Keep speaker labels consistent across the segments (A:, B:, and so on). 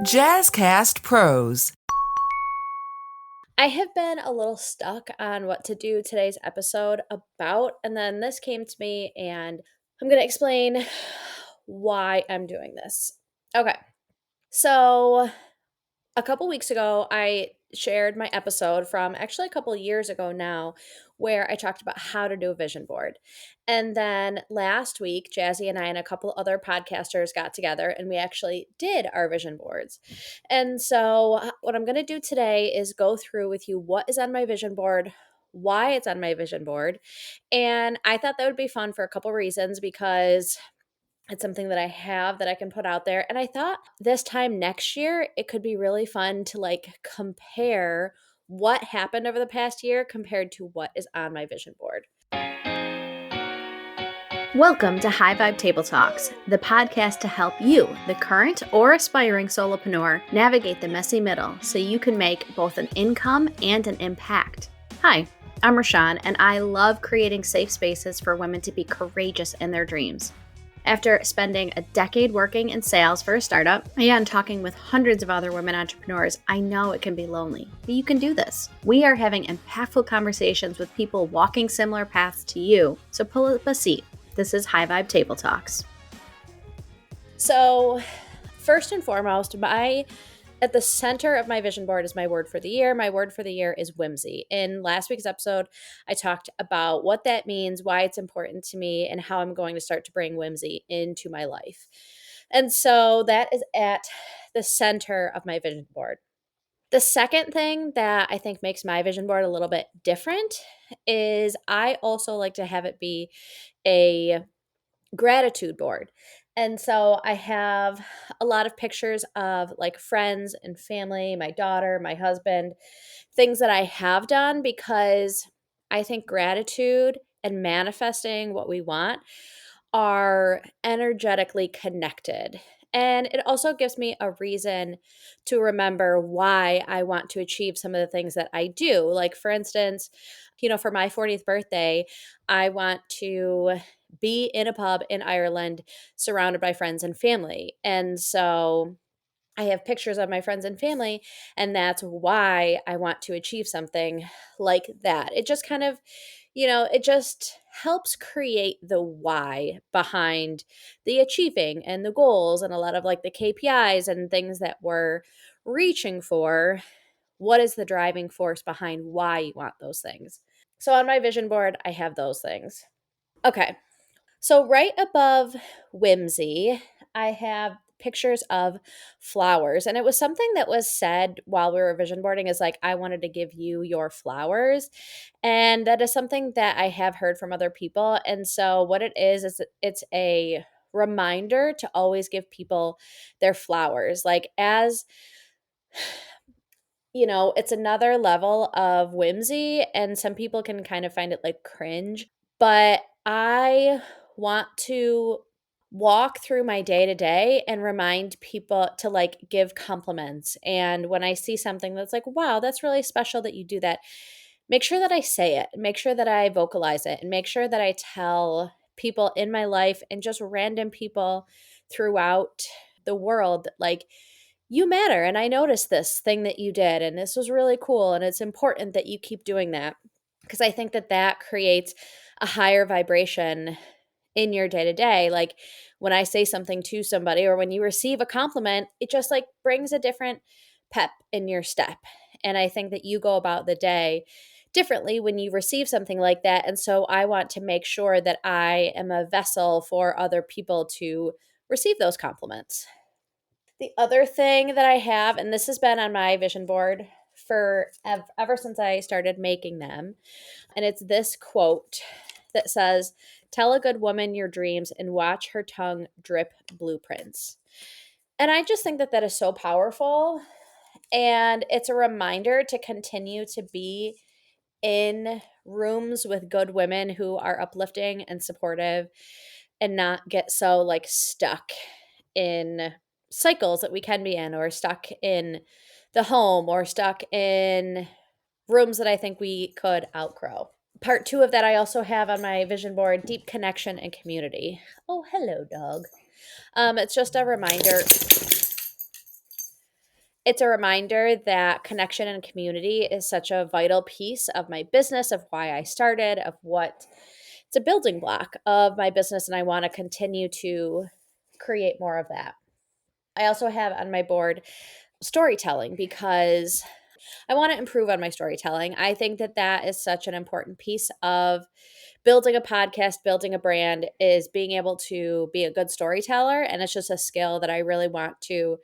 A: Jazzcast Pros.
B: I have been a little stuck on what to do today's episode about, and then this came to me, and I'm going to explain why I'm doing this. Okay, so a couple weeks ago, I shared my episode from actually a couple years ago now, where I talked about how to do a vision board. And then last week, Jazzy and I and a couple other podcasters got together and we actually did our vision boards. And so, what I'm going to do today is go through with you what is on my vision board, why it's on my vision board. And I thought that would be fun for a couple reasons because it's something that I have that I can put out there. And I thought this time next year, it could be really fun to compare what happened over the past year compared to what is on my vision board. Welcome to High Vibe Table Talks, the podcast to help you, the current or aspiring solopreneur, navigate the messy middle so you can make both an income and an impact. Hi, I'm Rashawn, and I love creating safe spaces for women to be courageous in their dreams. After spending a decade working in sales for a startup and talking with hundreds of other women entrepreneurs, I know it can be lonely, but you can do this. We are having impactful conversations with people walking similar paths to you, so pull up a seat. This is High Vibe Table Talks. So, first and foremost, at the center of my vision board is my word for the year. My word for the year is whimsy. In last week's episode, I talked about what that means, why it's important to me, and how I'm going to start to bring whimsy into my life. And so that is at the center of my vision board. The second thing that I think makes my vision board a little bit different is I also like to have it be a gratitude board. And so I have a lot of pictures of friends and family, my daughter, my husband, things that I have done because I think gratitude and manifesting what we want are energetically connected. And it also gives me a reason to remember why I want to achieve some of the things that I do. Like, for instance, for my 40th birthday, I want to be in a pub in Ireland surrounded by friends and family. And so I have pictures of my friends and family, and that's why I want to achieve something like that. It just kind of, it just helps create the why behind the achieving and the goals and a lot of the KPIs and things that we're reaching for. What is the driving force behind why you want those things? So on my vision board, I have those things. Okay. So right above whimsy, I have pictures of flowers. And it was something that was said while we were vision boarding is I wanted to give you your flowers. And that is something that I have heard from other people. And so what it is it's a reminder to always give people their flowers. It's another level of whimsy, and some people can kind of find it cringe, but I want to walk through my day to day and remind people to give compliments. And when I see something that's wow, that's really special that you do that, make sure that I say it, make sure that I vocalize it, and make sure that I tell people in my life and just random people throughout the world, you matter. And I noticed this thing that you did, and this was really cool. And it's important that you keep doing that because I think that that creates a higher vibration in your day to day. Like when I say something to somebody or when you receive a compliment, it just brings a different pep in your step. And I think that you go about the day differently when you receive something like that. And so I want to make sure that I am a vessel for other people to receive those compliments. The other thing that I have, and this has been on my vision board for ever since I started making them, and it's this quote that says, "Tell a good woman your dreams and watch her tongue drip blueprints." And I just think that that is so powerful. And it's a reminder to continue to be in rooms with good women who are uplifting and supportive and not get so stuck in cycles that we can be in, or stuck in the home, or stuck in rooms that I think we could outgrow. Part 2 of that I also have on my vision board, deep connection and community. Oh, hello, dog. It's just a reminder. It's a reminder that connection and community is such a vital piece of my business, of why I started, of what it's a building block of my business, and I want to continue to create more of that. I also have on my board storytelling because I want to improve on my storytelling. I think that that is such an important piece of building a podcast, building a brand, is being able to be a good storyteller. And it's just a skill that I really want to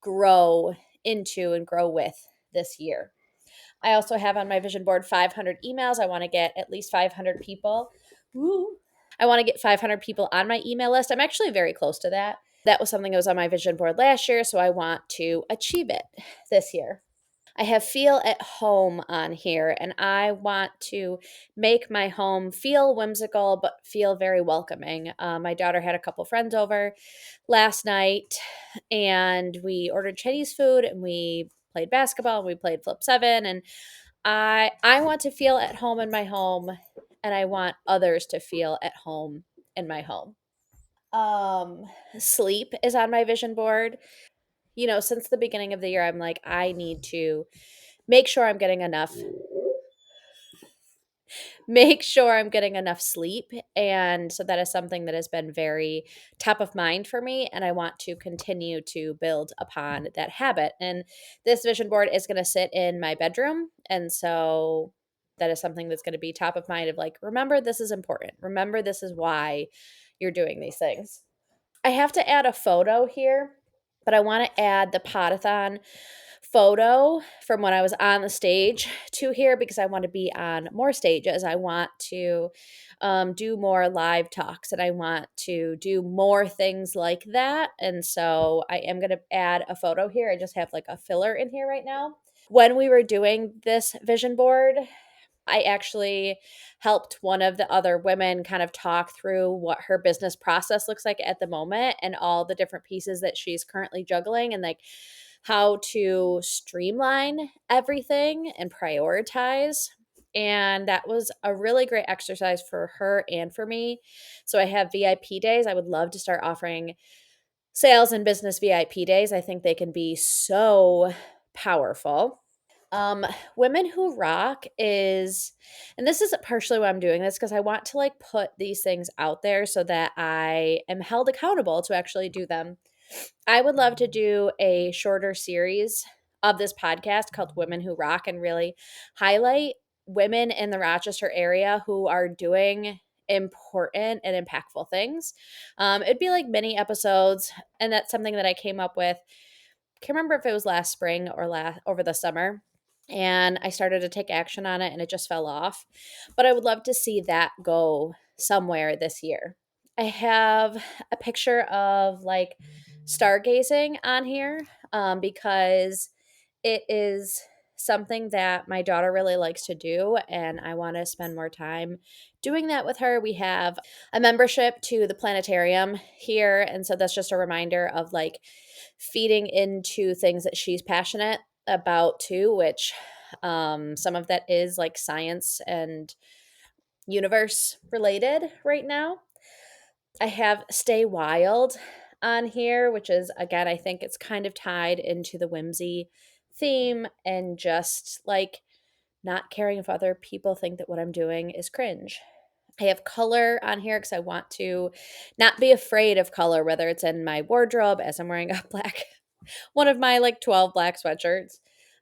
B: grow into and grow with this year. I also have on my vision board 500 emails. I want to get at least 500 people. Woo. I want to get 500 people on my email list. I'm actually very close to that. That was something that was on my vision board last year, so I want to achieve it this year. I have feel at home on here, and I want to make my home feel whimsical but feel very welcoming. My daughter had a couple friends over last night, and we ordered Chinese food, and we played basketball, and we played Flip 7, and I want to feel at home in my home, and I want others to feel at home in my home. Um, Sleep is on my vision board. Since the beginning of the year, I'm like, I need to make sure I'm getting enough make sure I'm getting enough sleep. And so that is something that has been very top of mind for me. And I want to continue to build upon that habit. And this vision board is going to sit in my bedroom. And so that is something that's going to be top of mind of like, remember, this is important. Remember, this is why you're doing these things. I have to add a photo here, but I want to add the podathon photo from when I was on the stage to here because I want to be on more stages. I want to do more live talks and I want to do more things like that. And so I am going to add a photo here. I just have like a filler in here right now. When we were doing this vision board, I actually helped one of the other women kind of talk through what her business process looks like at the moment and all the different pieces that she's currently juggling and like how to streamline everything and prioritize. And that was a really great exercise for her and for me. So I have VIP days. I would love to start offering sales and business VIP days. I think they can be so powerful. Um, Women Who Rock is, and this is partially why I'm doing this because I want to like put these things out there so that I am held accountable to actually do them. I would love to do a shorter series of this podcast called Women Who Rock and really highlight women in the Rochester area who are doing important and impactful things. It'd be like mini episodes, and that's something that I came up with. Can't remember if it was last spring or last over the summer, and I started to take action on it and it just fell off. But I would love to see that go somewhere this year. I have a picture of like stargazing on here because it is something that my daughter really likes to do, and I want to spend more time doing that with her. We have a membership to the planetarium here, and so that's just a reminder of like feeding into things that she's passionate about too, which some of that is like science and universe related right now. I have Stay Wild on here, which is, again, I think it's kind of tied into the whimsy theme and just like not caring if other people think that what I'm doing is cringe. I have color on here because I want to not be afraid of color, whether it's in my wardrobe as I'm wearing a black, one of my like 12 black sweatshirts,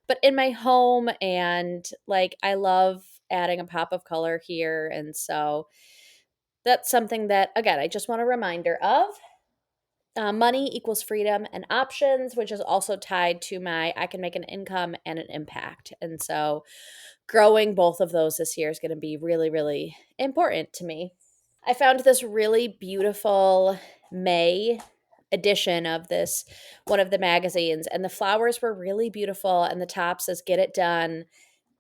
B: but in my home. And like, I love adding a pop of color here. And so that's something that, again, I just want a reminder of. Money equals freedom and options, which is also tied to my I can make an income and an impact. And so growing both of those this year is going to be really, really important to me. I found this really beautiful May edition of this one of the magazines, and the flowers were really beautiful, and the top says "Get it done,"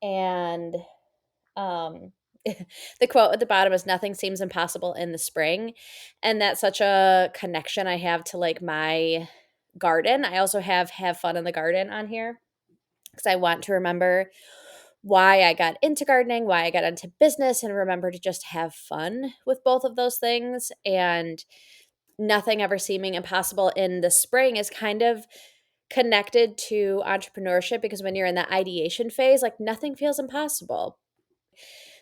B: and um the quote at the bottom is nothing seems impossible in the spring. And that's such a connection I have to like my garden. I also have fun in the garden on here because I want to remember why I got into gardening, why I got into business, and remember to just have fun with both of those things. And nothing ever seeming impossible in the spring is kind of connected to entrepreneurship because when you're in that ideation phase, like nothing feels impossible.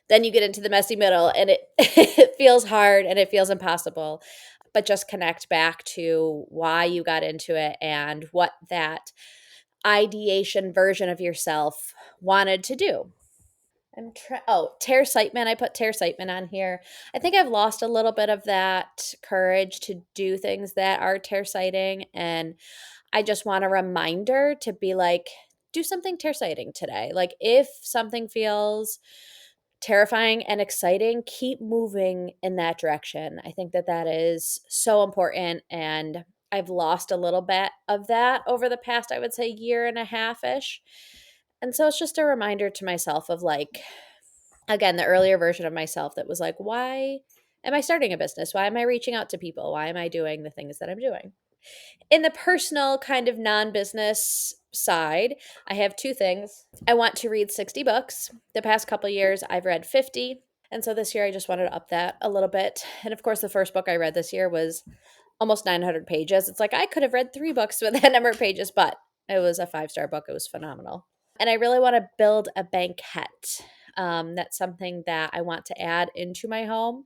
B: Then you get into the messy middle and it it feels hard and it feels impossible. But just connect back to why you got into it and what that ideation version of yourself wanted to do. Tear Sightman. I put Tear Sightman on here. I think I've lost a little bit of that courage to do things that are tear sighting. And I just want a reminder to be like, do something tear sighting today. Like, if something feels terrifying and exciting, keep moving in that direction. I think that that is so important. And I've lost a little bit of that over the past, I would say, year and a half ish. And so it's just a reminder to myself of like, again, the earlier version of myself that was like, why am I starting a business? Why am I reaching out to people? Why am I doing the things that I'm doing? In the personal kind of non business side, I have two things. I want to read 60 books. The past couple years, I've read 50. And so this year, I just wanted to up that a little bit. And of course, the first book I read this year was almost 900 pages. It's like I could have read 3 books with that number of pages, but it was a 5-star book. It was phenomenal. And I really want to build a banquette. That's something that I want to add into my home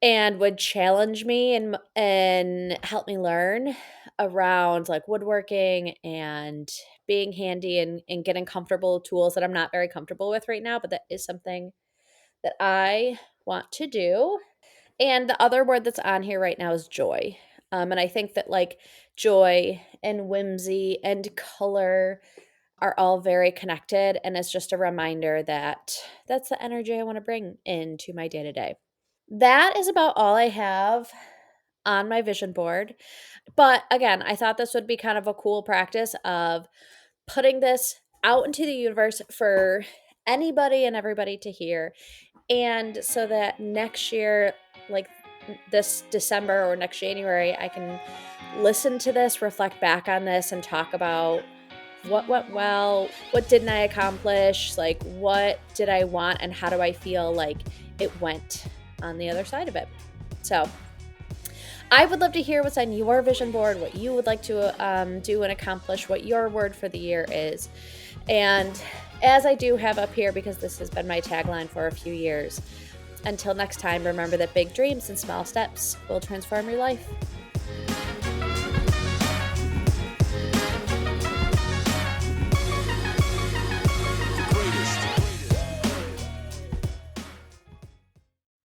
B: and would challenge me and help me learn around like woodworking and being handy and getting comfortable tools that I'm not very comfortable with right now, but that is something that I want to do. And the other word that's on here right now is joy. And I think that like joy and whimsy and color are all very connected. And it's just a reminder that that's the energy I want to bring into my day to day. That is about all I have on my vision board. But again, I thought this would be kind of a cool practice of putting this out into the universe for anybody and everybody to hear. And so that next year, like this December or next January, I can listen to this, reflect back on this, and talk about what went well, what didn't I accomplish, like what did I want, and how do I feel like it went on the other side of it. So I would love to hear what's on your vision board, what you would like to do and accomplish, what your word for the year is. And as I do have up here, because this has been my tagline for a few years, until next time, remember that big dreams and small steps will transform your life.